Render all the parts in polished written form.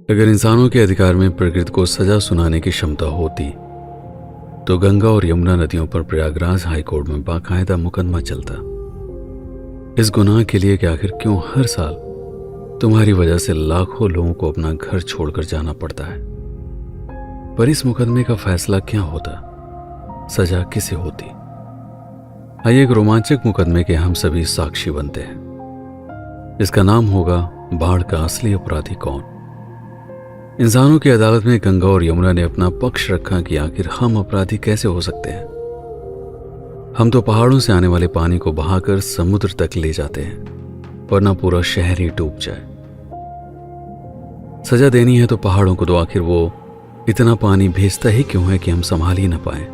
अगर इंसानों के अधिकार में प्रकृति को सजा सुनाने की क्षमता होती तो गंगा और यमुना नदियों पर प्रयागराज हाईकोर्ट में बाकायदा मुकदमा चलता। इस गुनाह के लिए कि आखिर क्यों हर साल तुम्हारी वजह से लाखों लोगों को अपना घर छोड़कर जाना पड़ता है। पर इस मुकदमे का फैसला क्या होता, सजा किसे होती? आइए एक रोमांचक मुकदमे के हम सभी साक्षी बनते हैं। इसका नाम होगा बाढ़ का असली अपराधी कौन। इंसानों की अदालत में गंगा और यमुना ने अपना पक्ष रखा कि आखिर हम अपराधी कैसे हो सकते हैं। हम तो पहाड़ों से आने वाले पानी को बहाकर समुद्र तक ले जाते हैं, वरना पूरा शहर ही डूब जाए। सजा देनी है तो पहाड़ों को, तो आखिर वो इतना पानी भेजता ही क्यों है कि हम संभाल ही ना पाए।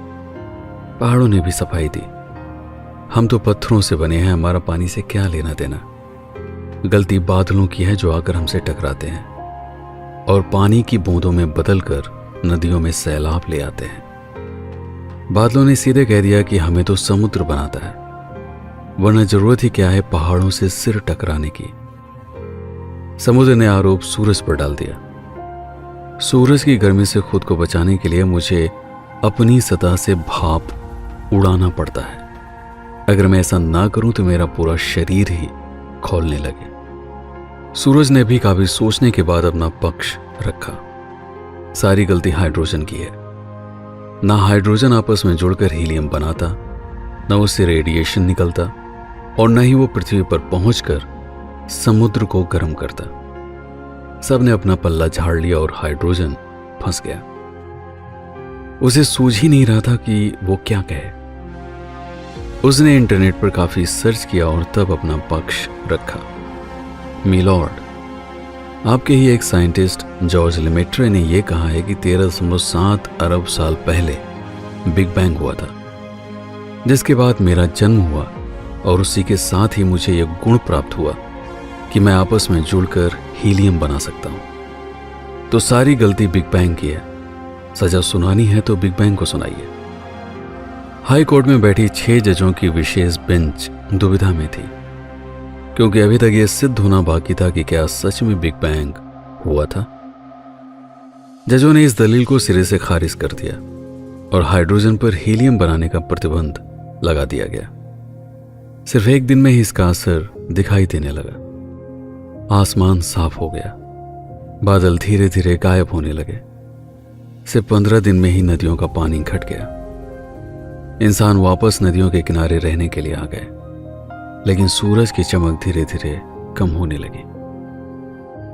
पहाड़ों ने भी सफाई दी। हम तो पत्थरों से बने हैं, हमारा पानी से क्या लेना देना। गलती बादलों की है जो आकर हमसे टकराते हैं और पानी की बूंदों में बदलकर नदियों में सैलाब ले आते हैं। बादलों ने सीधे कह दिया कि हमें तो समुद्र बनाता है, वरना जरूरत ही क्या है पहाड़ों से सिर टकराने की। समुद्र ने आरोप सूरज पर डाल दिया। सूरज की गर्मी से खुद को बचाने के लिए मुझे अपनी सतह से भाप उड़ाना पड़ता है। अगर मैं ऐसा ना करूं तो मेरा पूरा शरीर ही खौलने लगे। सूरज ने भी काफी सोचने के बाद अपना पक्ष रखा। सारी गलती हाइड्रोजन की है। ना हाइड्रोजन आपस में जुड़कर हीलियम बनाता, न उससे रेडिएशन निकलता, और न ही वो पृथ्वी पर पहुंचकर समुद्र को गर्म करता। सबने अपना पल्ला झाड़ लिया और हाइड्रोजन फंस गया। उसे सूझ ही नहीं रहा था कि वो क्या कहे। उसने इंटरनेट पर काफी सर्च किया और तब अपना पक्ष रखा। मिलॉर्ड, आपके ही एक साइंटिस्ट जॉर्ज लेमेट्रे ने यह कहा है कि 13.7 अरब साल पहले बिग बैंग हुआ था, जिसके बाद मेरा जन्म हुआ और उसी के साथ ही मुझे यह गुण प्राप्त हुआ कि मैं आपस में जुड़कर हीलियम बना सकता हूं। तो सारी गलती बिग बैंग की है। सजा सुनानी है तो बिग बैंग को सुनाइए। हाई कोर्ट में बैठी 6 जजों की विशेष बेंच दुविधा में थी, क्योंकि अभी तक यह सिद्ध होना बाकी था कि क्या सच में बिग बैंग हुआ था। जजों ने इस दलील को सिरे से खारिज कर दिया और हाइड्रोजन पर हीलियम बनाने का प्रतिबंध लगा दिया गया। सिर्फ एक दिन में ही इसका असर दिखाई देने लगा। आसमान साफ हो गया, बादल धीरे धीरे गायब होने लगे। सिर्फ 15 दिन में ही नदियों का पानी घट गया। इंसान वापस नदियों के किनारे रहने के लिए आ गए, लेकिन सूरज की चमक धीरे धीरे कम होने लगी।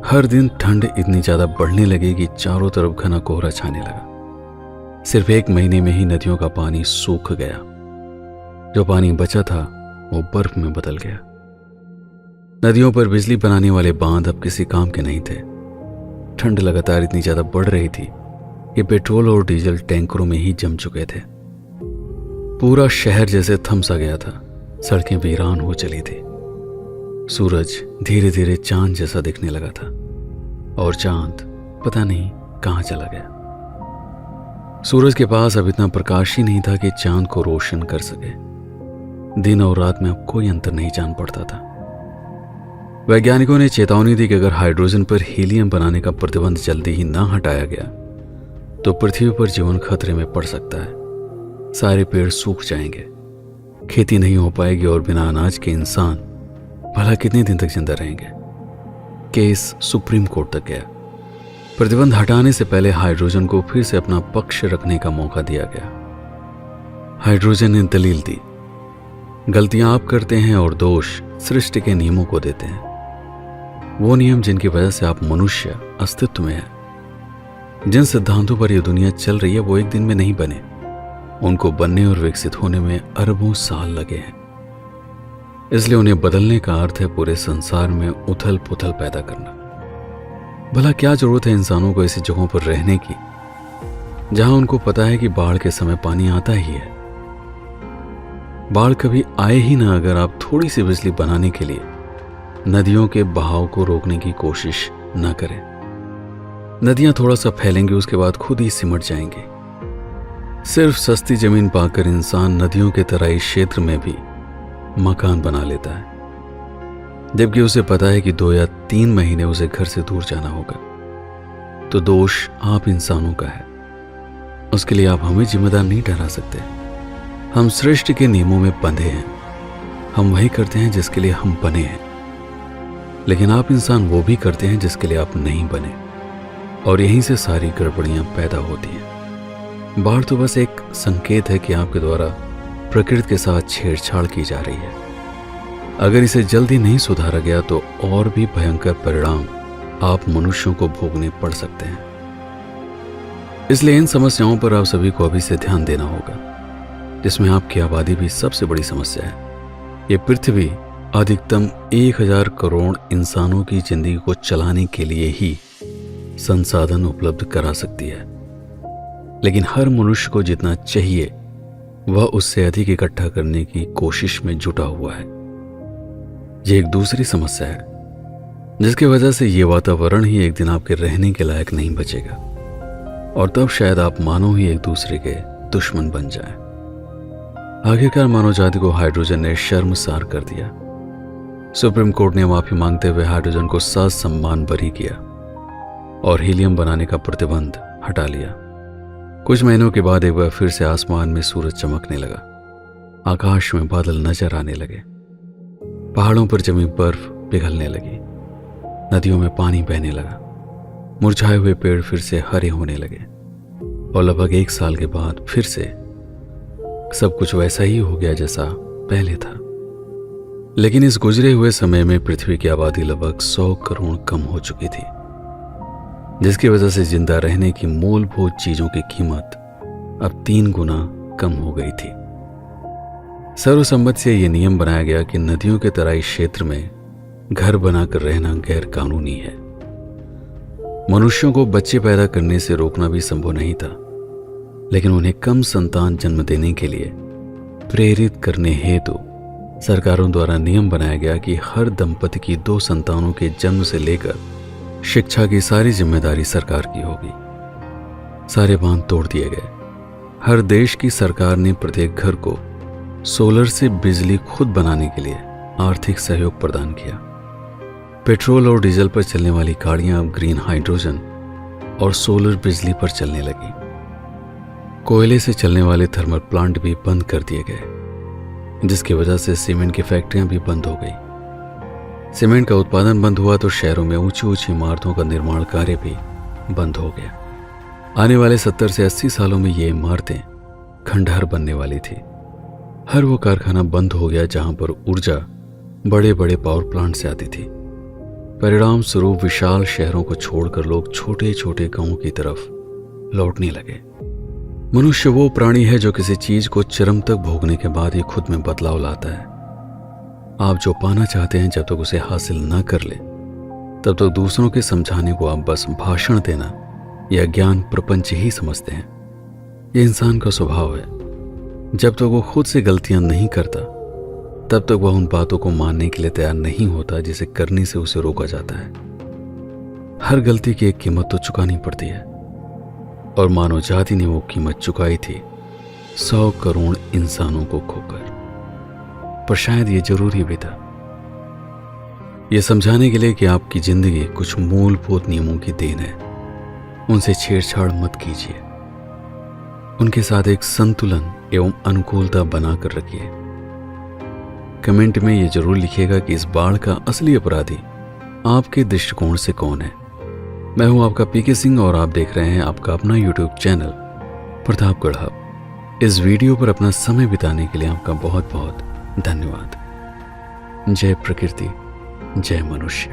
हर दिन ठंड इतनी ज्यादा बढ़ने लगी कि चारों तरफ घना कोहरा छाने लगा। सिर्फ 1 महीने में ही नदियों का पानी सूख गया। जो पानी बचा था वो बर्फ में बदल गया। नदियों पर बिजली बनाने वाले बांध अब किसी काम के नहीं थे। ठंड लगातार इतनी ज्यादा बढ़ रही थी कि पेट्रोल और डीजल टैंकरों में ही जम चुके थे। पूरा शहर जैसे थम सा गया था। सड़कें वीरान हो चली थी। सूरज धीरे धीरे चांद जैसा दिखने लगा था और चांद पता नहीं कहां चला गया। सूरज के पास अब इतना प्रकाश ही नहीं था कि चांद को रोशन कर सके। दिन और रात में अब कोई अंतर नहीं जान पड़ता था। वैज्ञानिकों ने चेतावनी दी कि अगर हाइड्रोजन पर हीलियम बनाने का प्रतिबंध जल्दी ही ना हटाया गया तो पृथ्वी पर जीवन खतरे में पड़ सकता है। सारे पेड़ सूख जाएंगे, खेती नहीं हो पाएगी और बिना अनाज के इंसान भला कितने दिन तक जिंदा रहेंगे। केस सुप्रीम कोर्ट तक गया। प्रतिबंध हटाने से पहले हाइड्रोजन को फिर से अपना पक्ष रखने का मौका दिया गया। हाइड्रोजन ने दलील दी, गलतियां आप करते हैं और दोष सृष्टि के नियमों को देते हैं। वो नियम जिनकी वजह से आप मनुष्य अस्तित्व में हैं। जिन सिद्धांतों पर यह दुनिया चल रही है वो एक दिन में नहीं बने। उनको बनने और विकसित होने में अरबों साल लगे हैं। इसलिए उन्हें बदलने का अर्थ है पूरे संसार में उथल पुथल पैदा करना। भला क्या जरूरत है इंसानों को ऐसी जगहों पर रहने की जहां उनको पता है कि बाढ़ के समय पानी आता ही है। बाढ़ कभी आए ही ना अगर आप थोड़ी सी बिजली बनाने के लिए नदियों के बहाव को रोकने की कोशिश ना करें। नदियां थोड़ा सा फैलेंगी, उसके बाद खुद ही सिमट जाएंगी। सिर्फ सस्ती जमीन पाकर इंसान नदियों के तराई क्षेत्र में भी मकान बना लेता है, जबकि उसे पता है कि 2 या 3 महीने उसे घर से दूर जाना होगा। तो दोष आप इंसानों का है। उसके लिए आप हमें जिम्मेदार नहीं ठहरा सकते। हम सृष्टि के नियमों में बंधे हैं। हम वही करते हैं जिसके लिए हम बने हैं, लेकिन आप इंसान वो भी करते हैं जिसके लिए आप नहीं बने, और यहीं से सारी गड़बड़ियां पैदा होती हैं। बाढ़ तो बस एक संकेत है कि आपके द्वारा प्रकृति के साथ छेड़छाड़ की जा रही है। अगर इसे जल्दी नहीं सुधारा गया तो और भी भयंकर परिणाम आप मनुष्यों को भोगने पड़ सकते हैं। इसलिए इन समस्याओं पर आप सभी को अभी से ध्यान देना होगा, जिसमें आपकी आबादी भी सबसे बड़ी समस्या है। ये पृथ्वी अधिकतम 1000 करोड़ इंसानों की जिंदगी को चलाने के लिए ही संसाधन उपलब्ध करा सकती है, लेकिन हर मनुष्य को जितना चाहिए वह उससे अधिक इकट्ठा करने की कोशिश में जुटा हुआ है। यह एक दूसरी समस्या है, जिसकी वजह से ये वातावरण ही एक दिन आपके रहने के लायक नहीं बचेगा, और तब शायद आप मानव ही एक दूसरे के दुश्मन बन जाए। आखिरकार मानव जाति को हाइड्रोजन ने शर्मसार कर दिया। सुप्रीम कोर्ट ने माफी मांगते हुए हाइड्रोजन को ससम्मान बरी किया और हीलियम बनाने का प्रतिबंध हटा लिया। कुछ महीनों के बाद एक बार फिर से आसमान में सूरज चमकने लगा, आकाश में बादल नजर आने लगे, पहाड़ों पर जमी बर्फ पिघलने लगी, नदियों में पानी बहने लगा, मुरझाए हुए पेड़ फिर से हरे होने लगे, और लगभग 1 साल के बाद फिर से सब कुछ वैसा ही हो गया जैसा पहले था। लेकिन इस गुजरे हुए समय में पृथ्वी की आबादी लगभग 100 करोड़ कम हो चुकी थी, जिसकी वजह से जिंदा रहने की मूलभूत चीजों की कीमत अब 3 गुना कम हो गई थी। सर्वसम्मति से यह नियम बनाया गया कि नदियों के तराई क्षेत्र में घर बनाकर रहना गैर कानूनी है। मनुष्यों को बच्चे पैदा करने से रोकना भी संभव नहीं था, लेकिन उन्हें कम संतान जन्म देने के लिए प्रेरित करने हेतु सरकारों द्वारा नियम बनाया गया कि हर दंपति की 2 संतानों के जन्म से लेकर शिक्षा की सारी जिम्मेदारी सरकार की होगी। सारे बांध तोड़ दिए गए। हर देश की सरकार ने प्रत्येक घर को सोलर से बिजली खुद बनाने के लिए आर्थिक सहयोग प्रदान किया। पेट्रोल और डीजल पर चलने वाली गाड़ियां अब ग्रीन हाइड्रोजन और सोलर बिजली पर चलने लगी। कोयले से चलने वाले थर्मल प्लांट भी बंद कर दिए गए, जिसकी वजह से सीमेंट की फैक्ट्रियां भी बंद हो गई। सीमेंट का उत्पादन बंद हुआ तो शहरों में ऊंची ऊंची इमारतों का निर्माण कार्य भी बंद हो गया। आने वाले 70 से 80 सालों में ये इमारतें खंडहर बनने वाली थी। हर वो कारखाना बंद हो गया जहां पर ऊर्जा बड़े बड़े पावर प्लांट से आती थी। परिणाम स्वरूप विशाल शहरों को छोड़कर लोग छोटे छोटे गांवों की तरफ लौटने लगे। मनुष्य वो प्राणी है जो किसी चीज को चरम तक भोगने के बाद ही खुद में बदलाव लाता है। आप जो पाना चाहते हैं, जब तक उसे हासिल न कर ले तब तक दूसरों के समझाने को आप बस भाषण देना या ज्ञान प्रपंच ही समझते हैं। यह इंसान का स्वभाव है। जब तक वो खुद से गलतियां नहीं करता तब तक वह उन बातों को मानने के लिए तैयार नहीं होता जिसे करने से उसे रोका जाता है। हर गलती की एक कीमत तो चुकानी पड़ती है, और मानव जाति ने वो कीमत चुकाई थी 100 करोड़ इंसानों को खोकर। पर शायद ये जरूरी भी था, यह समझाने के लिए कि आपकी जिंदगी कुछ मूलभूत नियमों की देन है। उनसे छेड़छाड़ मत कीजिए, उनके साथ एक संतुलन एवं अनुकूलता बनाकर रखिए। कमेंट में यह जरूर लिखिएगा कि इस बाढ़ का असली अपराधी आपके दृष्टिकोण से कौन है। मैं हूं आपका पीके सिंह और आप देख रहे हैं आपका अपना यूट्यूब चैनल प्रतापगढ़ हब। इस वीडियो पर अपना समय बिताने के लिए आपका बहुत बहुत धन्यवाद। जय प्रकृति, जय मनुष्य।